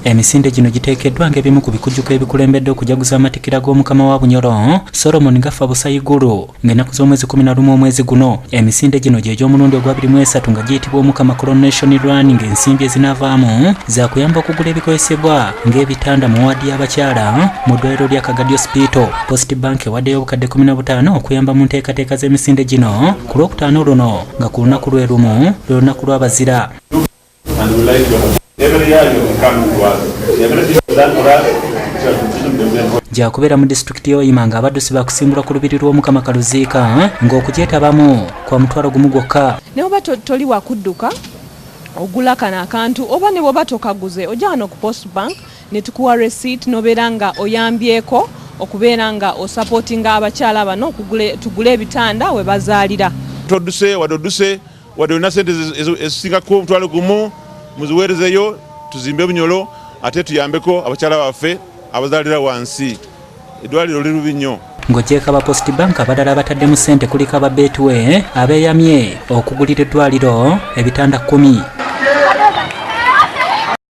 Emisinde gino giteekeddwa ng'ebimu ku bikujjuko ebikulembedde okujaguza amatikira g'omukama wa Bunyoro Solomon Gafa Busayigulu ng'ennaku z'omwezi 11 omwezi guno. Emisinde gino gy'egy'omulundi ogwa 23 nga giyitibwa omukama Coronation Run ng'ensimbi ezinaavaamu za kuyamba okugula ebikozesebwa ng'ebitanda mu waadi y'abakyala mu ddwaliro lya Kagadyo Hospital. Postbank ewaddeyo obukadde 15 okuyamba mu nteekateeka z'emisinde gino ku Lwokutaano luno nga ku lunaku lwe lumu lwe lunaku lw'abazira. Jakubeera mu disitulikiti y'Oyima nga abaddusi bakusimbulwa ku lubiri lw'omukama Kaluziika ng'okugyetabamu kwa mutwalo gumu gwokka. Ne oba toli wakudduka ogula kana akantu oba ne bwoba tokaguze ojja wano ku Postbank ne tukuwa receipt nobeera nga oyambyeko okubeera nga osupportinga abakyala bano tugule ebitanda we bazaalira. Todduse wadde olina sente ezisingako omutwalo gumu muziweerezeyo tuzimbe Bunyoro ate tuyambeko abakyala baffe abazaalira wansi. Eddwaliro lirubi nnyo. Ng'ogyeko aba Postbank abalala abataddemu ssente kuliko aba Betway abeeyamye okugulira eddwaliro ebitanda 10.